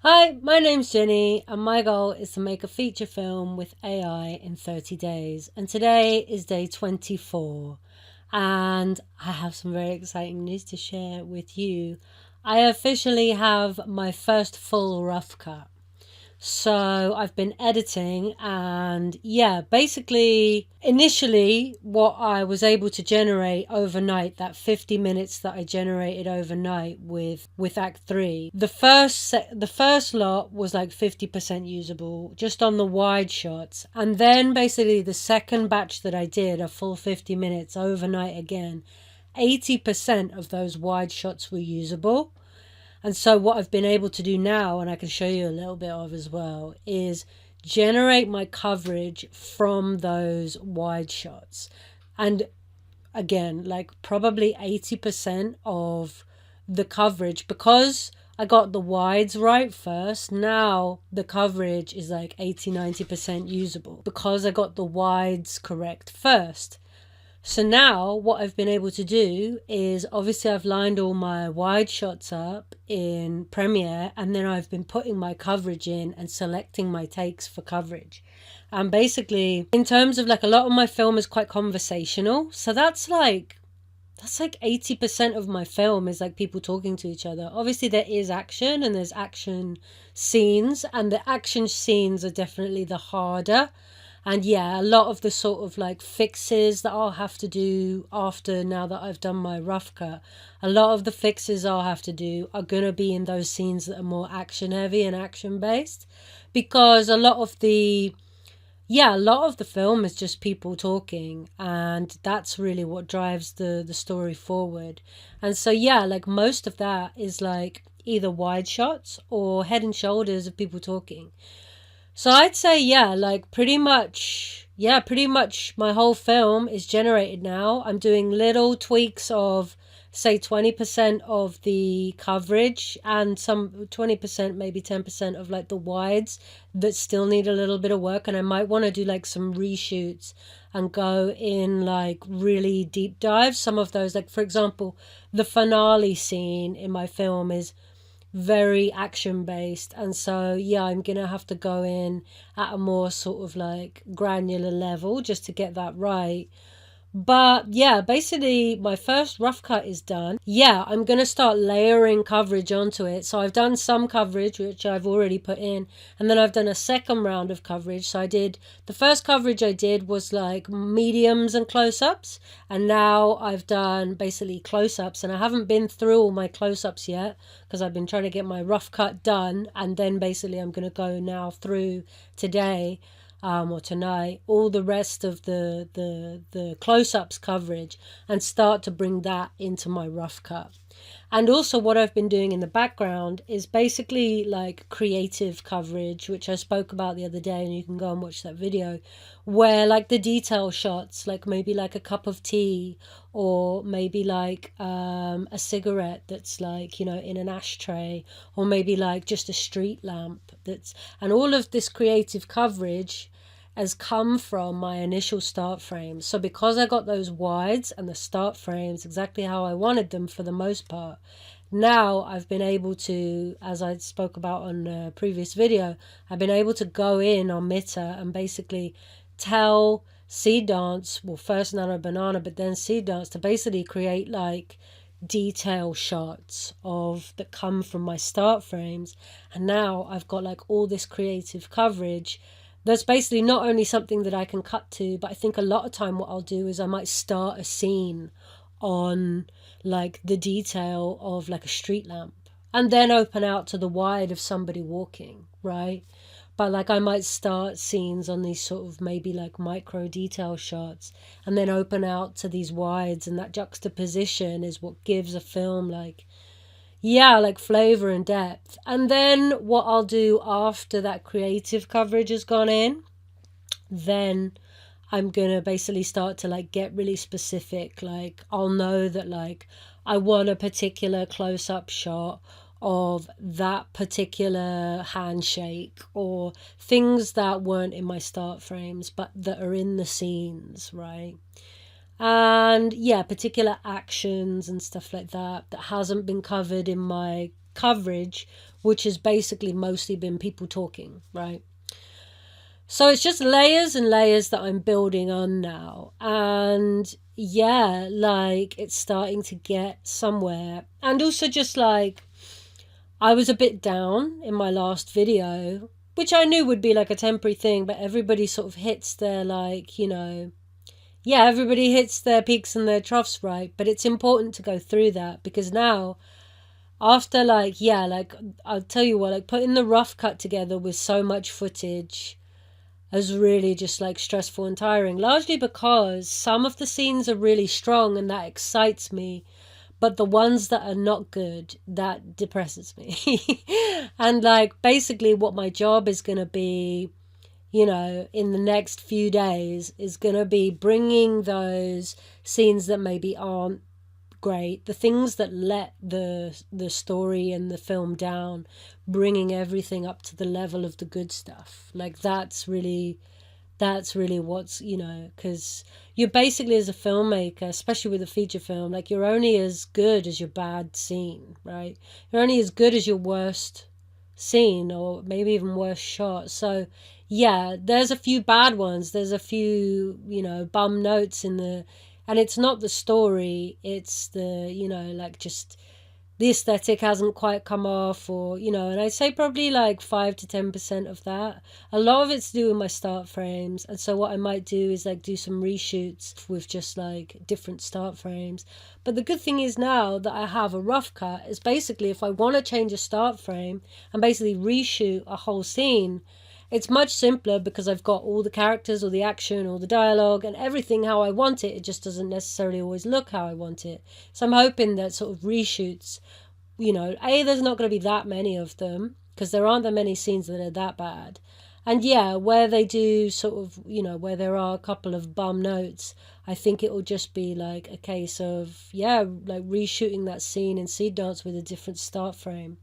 Hi, my name's Jenny, and my goal is to make a feature film with AI in 30 days. And today is day 24, and I have some very exciting news to share with you. I officially have my first full rough cut. So I've been editing, and yeah, basically initially what I was able to generate overnight, that 50 minutes that I generated overnight with Act 3, the first lot was like 50% usable just on the wide shots. And then basically the second batch that I did, a full 50 minutes overnight again, 80% of those wide shots were usable. And so what I've been able to do now, and I can show you a little bit of as well, is generate my coverage from those wide shots. And again, like probably 80% of the coverage, because I got the wides right first, now the coverage is like 80-90% usable because I got the wides correct first. So now what I've been able to do is, obviously I've lined all my wide shots up in Premiere, and then I've been putting my coverage in and selecting my takes for coverage. And basically, in terms of like, a lot of my film is quite conversational. So that's like 80% of my film is like people talking to each other. Obviously there is action and there's action scenes, and the action scenes are definitely the harder. And yeah, a lot of the sort of like fixes that I'll have to do after, now that I've done my rough cut, a lot of the fixes I'll have to do are going to be in those scenes that are more action heavy and action based, because a lot of the film is just people talking, and that's really what drives the story forward. And so yeah, like most of that is like either wide shots or head and shoulders of people talking. So I'd say, pretty much my whole film is generated now. I'm doing little tweaks of, say, 20% of the coverage, and some 20%, maybe 10% of like the wides that still need a little bit of work. And I might want to do like some reshoots and go in like really deep dives. Some of those, like for example, the finale scene in my film is very action based, and so yeah, I'm gonna have to go in at a more sort of like granular level just to get that right. But yeah, basically my first rough cut is done. Yeah, I'm going to start layering coverage onto it. So I've done some coverage, which I've already put in, and then I've done a second round of coverage. So the first coverage I did was like mediums and close-ups, and now I've done basically close-ups, and I haven't been through all my close-ups yet because I've been trying to get my rough cut done, and then basically I'm going to go now through today, or tonight, all the rest of the close-ups coverage, and start to bring that into my rough cut. And also what I've been doing in the background is basically like creative coverage, which I spoke about the other day, and you can go and watch that video, where like the detail shots, like maybe like a cup of tea, or maybe like a cigarette that's like, in an ashtray, or maybe like just a street lamp and all of this creative coverage has come from my initial start frames. So because I got those wides and the start frames exactly how I wanted them for the most part, now I've been able to, as I spoke about on a previous video, I've been able to go in on Mita and basically tell Seed Dance, well first Nano Banana, but then Seed Dance, to basically create like detail shots that come from my start frames. And now I've got like all this creative coverage that's basically not only something that I can cut to, but I think a lot of time what I'll do is I might start a scene on like the detail of like a street lamp, and then open out to the wide of somebody walking, right? But like I might start scenes on these sort of maybe like micro detail shots, and then open out to these wides, and that juxtaposition is what gives a film like flavor and depth. And then what I'll do after that creative coverage has gone in, then I'm gonna basically start to like get really specific. Like I'll know that like I want a particular close-up shot of that particular handshake, or things that weren't in my start frames but that are in the scenes, right? And yeah, particular actions and stuff like that hasn't been covered in my coverage, which has basically mostly been people talking, right? So it's just layers and layers that I'm building on now. And yeah, like it's starting to get somewhere. And also just like I was a bit down in my last video, which I knew would be like a temporary thing, but everybody sort of hits their like, yeah, everybody hits their peaks and their troughs, right? But it's important to go through that because now after like, yeah, like I'll tell you what, like putting the rough cut together with so much footage is really just like stressful and tiring, largely because some of the scenes are really strong and that excites me, but the ones that are not good, that depresses me. And like basically what my job is going to be, in the next few days is going to be bringing those scenes that maybe aren't great, the things that let the story and the film down, bringing everything up to the level of the good stuff. Like that's really what's, because you're basically, as a filmmaker, especially with a feature film, like you're only as good as your bad scene, right? You're only as good as your worst scene, or maybe even worst shot. So yeah, there's a few bad ones, there's a few bum notes in the, and it's not the story, it's the like just the aesthetic hasn't quite come off, or and I'd say probably like 5 to 10% of that. A lot of it's to do with my start frames, and so what I might do is like do some reshoots with just like different start frames. But the good thing is now that I have a rough cut is basically if I want to change a start frame and basically reshoot a whole scene, it's much simpler because I've got all the characters, all the action, all the dialogue and everything how I want it. It just doesn't necessarily always look how I want it. So I'm hoping that sort of reshoots, there's not going to be that many of them because there aren't that many scenes that are that bad. And yeah, where they do sort of, where there are a couple of bum notes, I think it will just be like a case of, like reshooting that scene in Seed Dance with a different start frame.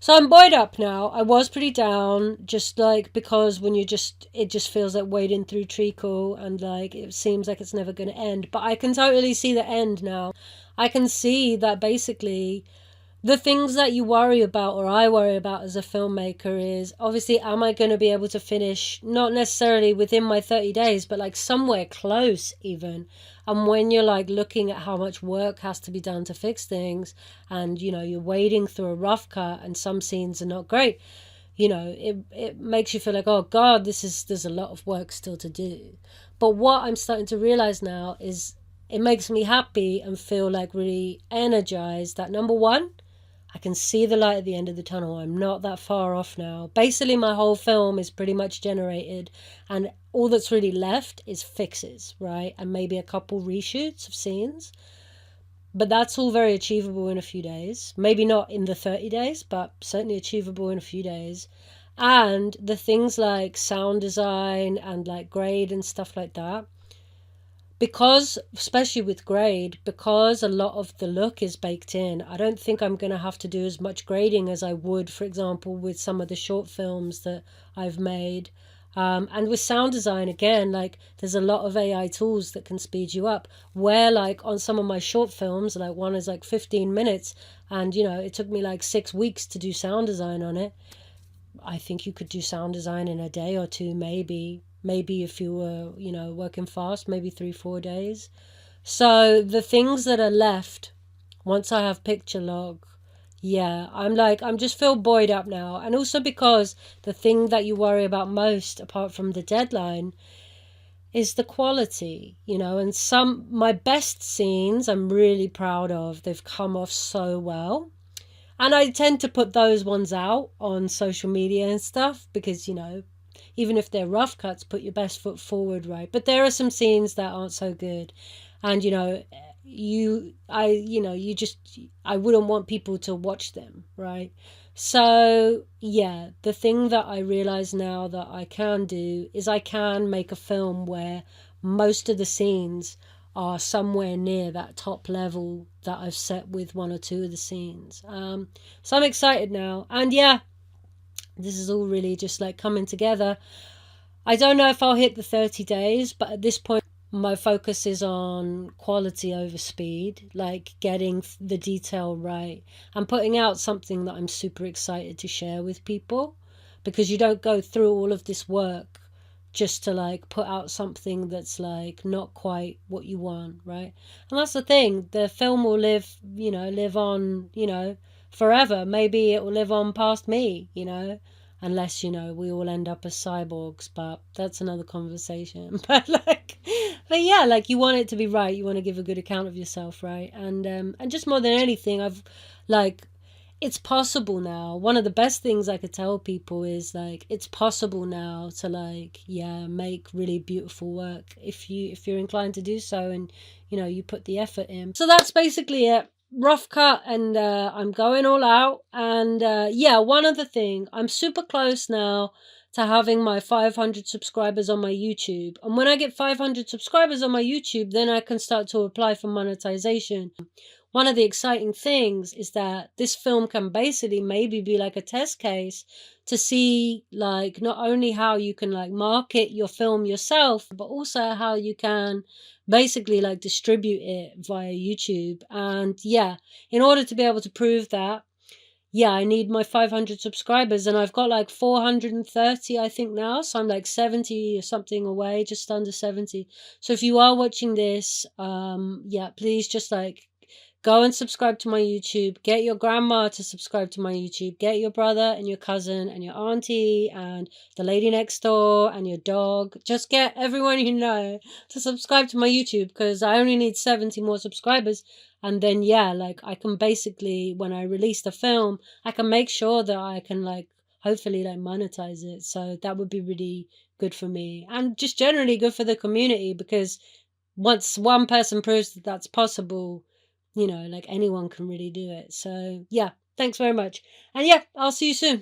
So I'm buoyed up now. I was pretty down, just like because when it just feels like wading through treacle and like it seems like it's never going to end. But I can totally see the end now. I can see that basically the things that you worry about, or I worry about as a filmmaker, is obviously, am I going to be able to finish, not necessarily within my 30 days, but like somewhere close even. And when you're like looking at how much work has to be done to fix things, and you're wading through a rough cut and some scenes are not great, it makes you feel like, oh God, there's a lot of work still to do. But what I'm starting to realize now is it makes me happy and feel like really energized that, number one, I can see the light at the end of the tunnel. I'm not that far off now. Basically, my whole film is pretty much generated, and all that's really left is fixes, right? And maybe a couple reshoots of scenes. But that's all very achievable in a few days. Maybe not in the 30 days, but certainly achievable in a few days. And the things like sound design and like grade and stuff like that, because, especially with grade, because a lot of the look is baked in, I don't think I'm going to have to do as much grading as I would, for example, with some of the short films that I've made. And with sound design, again, like there's a lot of AI tools that can speed you up, where like on some of my short films, like one is like 15 minutes and it took me like 6 weeks to do sound design on it. I think you could do sound design in a day or two, maybe if you were working fast, maybe 3-4 days. So the things that are left once I have picture log, I'm just feel buoyed up now. And also because the thing that you worry about most, apart from the deadline, is the quality, and my best scenes I'm really proud of. They've come off so well. And I tend to put those ones out on social media and stuff because, even if they're rough cuts, put your best foot forward, right? But there are some scenes that aren't so good. And, I wouldn't want people to watch them, right? So, yeah, the thing that I realize now that I can do is I can make a film where most of the scenes are somewhere near that top level that I've set with one or two of the scenes. So I'm excited now. And yeah, this is all really just like coming together. I don't know if I'll hit the 30 days, but at this point, My focus is on quality over speed, like getting the detail right and putting out something that I'm super excited to share with people, because you don't go through all of this work just to like put out something that's like not quite what you want, right? And that's the thing. The film will live on, forever. Maybe it will live on past me, unless, we all end up as cyborgs, but that's another conversation. But yeah, like you want it to be right. You want to give a good account of yourself, right? And just more than anything, like it's possible now. One of the best things I could tell people is like it's possible now to like make really beautiful work if you're inclined to do so, and you put the effort in. So that's basically it. Rough cut, and I'm going all out. And one other thing, I'm super close now to having my 500 subscribers on my YouTube. And when I get 500 subscribers on my YouTube, then I can start to apply for monetization. One of the exciting things is that this film can basically maybe be like a test case to see like not only how you can like market your film yourself, but also how you can basically like distribute it via YouTube. And in order to be able to prove that, I need my 500 subscribers, and I've got like 430, I think now. So I'm like 70 or something away, just under 70. So if you are watching this, please just like go and subscribe to my YouTube. Get your grandma to subscribe to my YouTube. Get your brother and your cousin and your auntie and the lady next door and your dog. Just get everyone you know to subscribe to my YouTube, because I only need 70 more subscribers. And then, like I can basically, when I release the film, I can make sure that I can like hopefully like monetize it. So that would be really good for me, and just generally good for the community, because once one person proves that that's possible, like anyone can really do it. So thanks very much. And I'll see you soon.